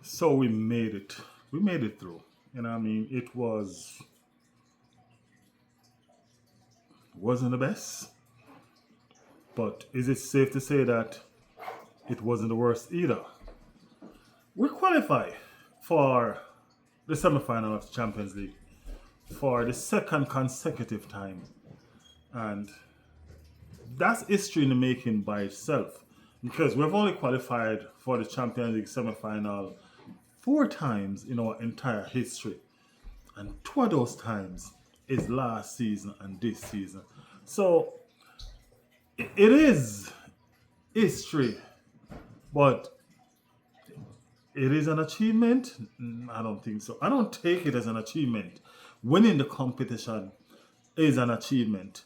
So we made it. We made it through. Wasn't the best, but is it safe to say that it wasn't the worst either? We qualify for the semifinal of the Champions League for the second consecutive time, and that's history in the making by itself. Because we've only qualified for the Champions League semifinal four times in our entire history, and two of those times is last season and this season. So it is history, but it is an achievement. I don't think so. I don't take it as an achievement. Winning the competition is an achievement.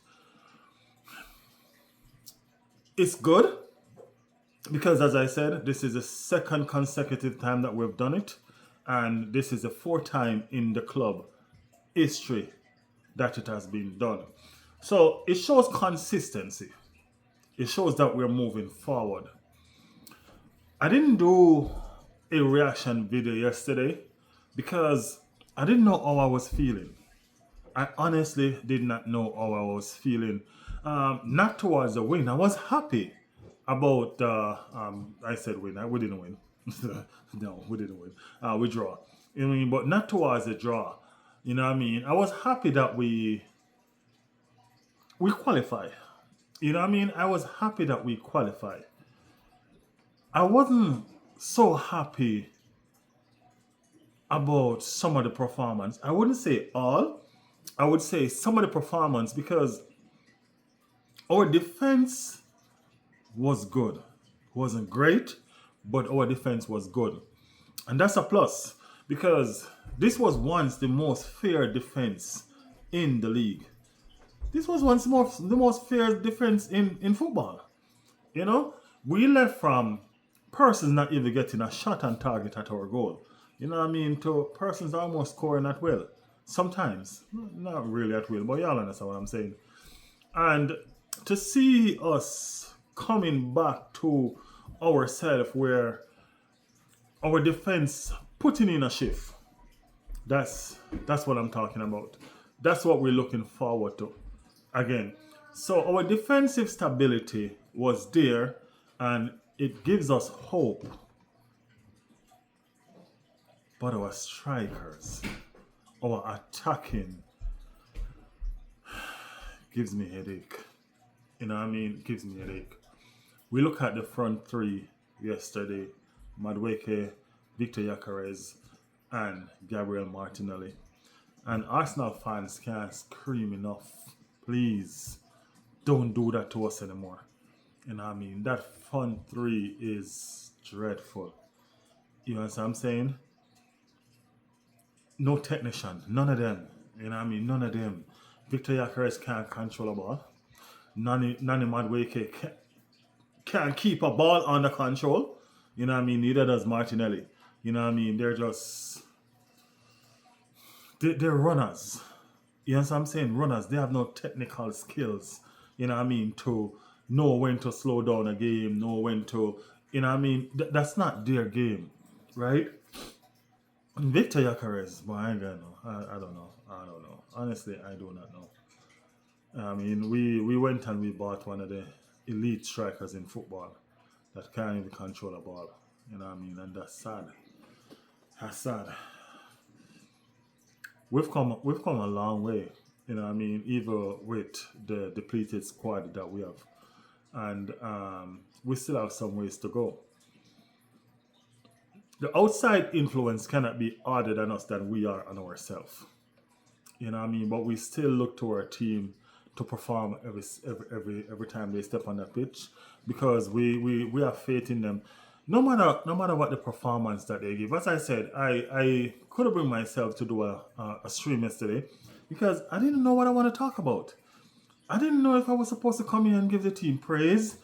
It's good because, as I said, this is the second consecutive time that we've done it, and this is the fourth time in the club history that it has been done. So it shows consistency. It shows that we're moving forward. I didn't do a reaction video yesterday because I didn't know how I was feeling. I honestly did not know how I was feeling. Not towards the win. I was happy about. I said win. We didn't win. No, we didn't win. We draw. You know what I mean? But not towards the draw. You know what I mean? I was happy that we qualify. You know what I mean? I was happy that we qualify. I wasn't so happy about some of the performance. I wouldn't say all. I would say some of the performance because our defense was good. Wasn't great, but our defense was good. And that's a plus because this was once the most fair defense in the league. This was once the most fair defense in football. You know, we left from persons not even getting a shot on target at our goal. You know what I mean? To persons almost scoring at will. Sometimes. Not really at will, but y'all understand what I'm saying. And to see us coming back to ourselves where our defense putting in a shift. That's what I'm talking about. That's what we're looking forward to. Again. So our defensive stability was there and it gives us hope. But our strikers, our attacking gives me headache. You know what I mean? Gives me headache. We look at the front three yesterday. Madueke, Victor Yacarez, and Gabriel Martinelli. And Arsenal fans can't scream enough. Please, don't do that to us anymore. You know what I mean? That front three is dreadful. You know what I'm saying? No technician, none of them. You know what I mean? None of them. Victor Yacarez can't control a ball. Nani Madueke can't keep a ball under control. You know what I mean? Neither does Martinelli. You know what I mean? They're runners. You know what I'm saying? Runners. They have no technical skills. You know what I mean? To know when to slow down a game, know when to, you know what I mean? That's not their game, right? Victor Yacarez, but I ain't gonna know. I don't know. I don't know. Honestly, I do not know. I mean, we went and we bought one of the elite strikers in football that can't even control a ball. You know what I mean? And that's sad. That's sad. We've come a long way. You know what I mean? Even with the depleted squad that we have. And we still have some ways to go. The outside influence cannot be harder than us than we are on ourselves. You know what I mean? But we still look to our team to perform every time they step on that pitch because we have faith in them. No matter what the performance that they give. As I said, I couldn't bring myself to do a stream yesterday because I didn't know what I want to talk about. I didn't know if I was supposed to come in and give the team praise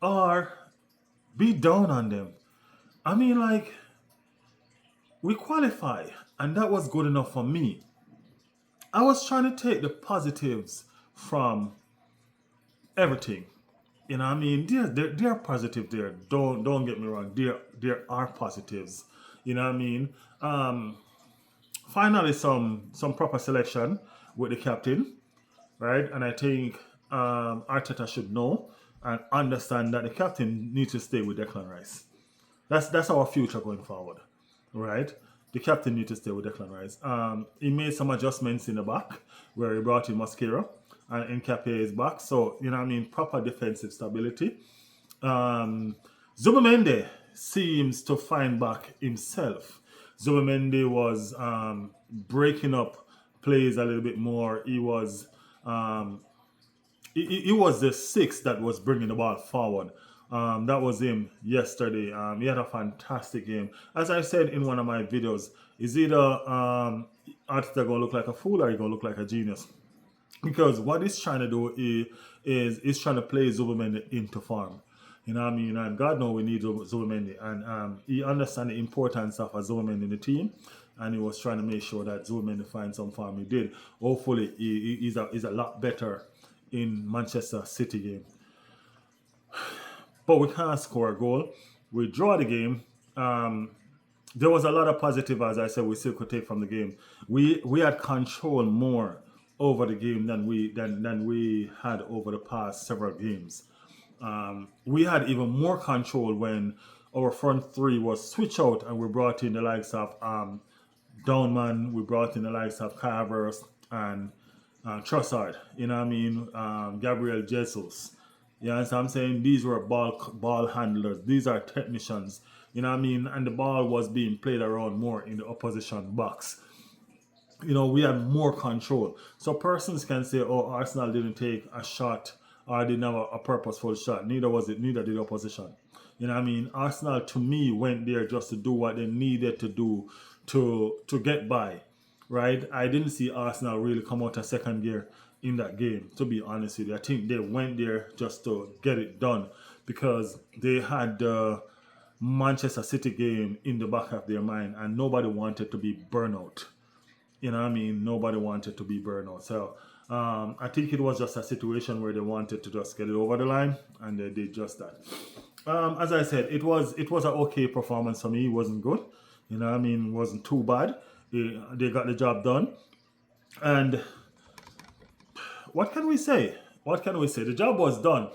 or be down on them. I mean, like, we qualify, and that was good enough for me. I was trying to take the positives from everything. You know what I mean? There are positive there. Don't get me wrong. There are positives. You know what I mean? Um, Finally, some proper selection with the captain, right? And I think Arteta should know and understand that the captain needs to stay with Declan Rice. That's our future going forward, right? The captain needs to stay with Declan Rice. He made some adjustments in the back where he brought in Mosquera and Nkapie is back. So, you know what I mean? Proper defensive stability. Um, Zubimendi seems to find back himself. Zubimendi was breaking up plays a little bit more. Um, he was the sixth that was bringing the ball forward. That was him yesterday. He had a fantastic game. As I said in one of my videos, is either Arteta gonna look like a fool or he gonna look like a genius? Because what he's trying to do is he's trying to play Zubimendi into form. You know what I mean? And God knows we need Zubimendi. And he understands the importance of a Zubimendi in the team. And he was trying to make sure that Zubimendi finds some form. He did. Hopefully, he's a lot better in Manchester City game. But we can't score a goal. We draw the game. There was a lot of positive, as I said, we still could take from the game. We had control more over the game than we had over the past several games. We had even more control when our front three was switched out and we brought in the likes of Downman, we brought in the likes of Carvers and Trossard, you know what I mean? Gabriel Jesus. You know what I'm saying? These were ball handlers. These are technicians. You know what I mean? And the ball was being played around more in the opposition box. You know, we had more control. So persons can say, oh, Arsenal didn't take a shot or didn't have a purposeful shot. Neither did the opposition. You know what I mean? Arsenal, to me, went there just to do what they needed to do to get by, right? I didn't see Arsenal really come out of second gear in that game, to be honest with you. I think they went there just to get it done because they had the Manchester City game in the back of their mind and nobody wanted to be burnout. You know what I mean? Nobody wanted to be burnout. So I think it was just a situation where they wanted to just get it over the line and they did just that. As I said, it was an okay performance for me. It wasn't good. You know what I mean? It wasn't too bad. They got the job done. And what can we say? What can we say? The job was done.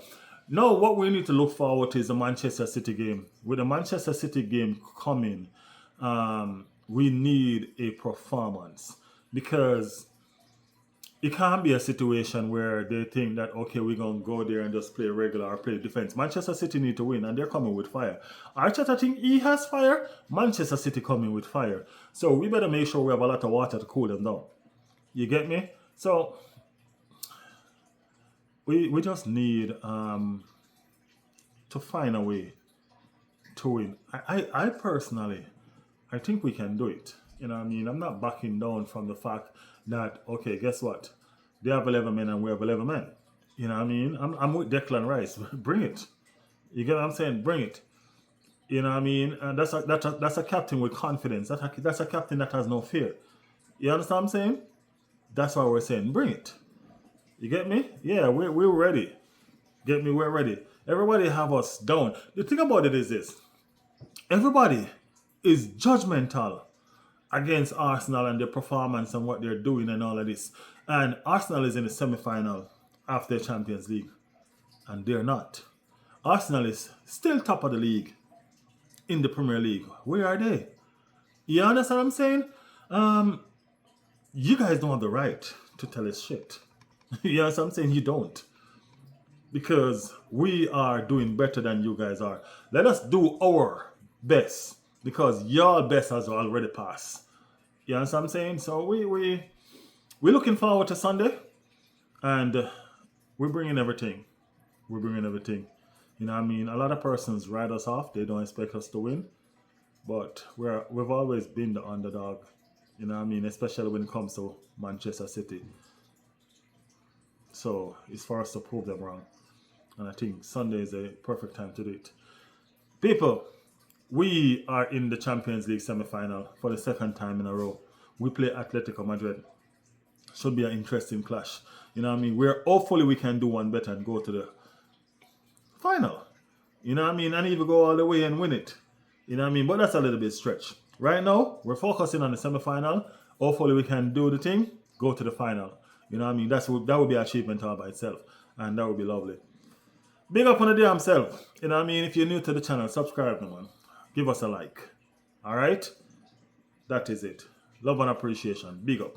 Now, what we need to look forward to is the Manchester City game. With the Manchester City game coming, we need a performance because it can't be a situation where they think that, okay, we're going to go there and just play regular or play defense. Manchester City need to win and they're coming with fire. Arteta think he has fire. Manchester City coming with fire. So we better make sure we have a lot of water to cool them down. You get me? So we just need to find a way to win. I personally, I think we can do it. You know what I mean? I'm not backing down from the fact that, okay, guess what? They have 11 men and we have 11 men. You know what I mean? I'm with Declan Rice. Bring it. You get what I'm saying? Bring it. You know what I mean? And that's a captain with confidence. That's a captain that has no fear. You understand what I'm saying? That's why we're saying, bring it. You get me? Yeah, we're ready. Get me? We're ready. Everybody have us down. The thing about it is this. Everybody is judgmental against Arsenal and their performance and what they're doing and all of this. And Arsenal is in the semi-final of the Champions League. And they're not. Arsenal is still top of the league in the Premier League. Where are they? You understand what I'm saying? You guys don't have the right to tell us shit. You understand what I'm saying? You don't. Because we are doing better than you guys are. Let us do our best. Because your best has already passed. You understand what I'm saying? So we're looking forward to Sunday. And we're bringing everything. We're bringing everything. You know what I mean? A lot of persons write us off. They don't expect us to win. But we've always been the underdog. You know what I mean? Especially when it comes to Manchester City. So it's for us to prove them wrong. And I think Sunday is a perfect time to do it. People, we are in the Champions League semi-final for the second time in a row. We play Atletico Madrid. Should be an interesting clash. You know what I mean? Hopefully we can do one better and go to the final. You know what I mean? And even go all the way and win it. You know what I mean? But that's a little bit stretch. Right now, we're focusing on the semifinal. Hopefully we can do the thing, go to the final. You know what I mean? That would be an achievement all by itself. And that would be lovely. Big up on the damn self. You know what I mean? If you're new to the channel, subscribe, man. Give us a like. Alright? That is it. Love and appreciation. Big up.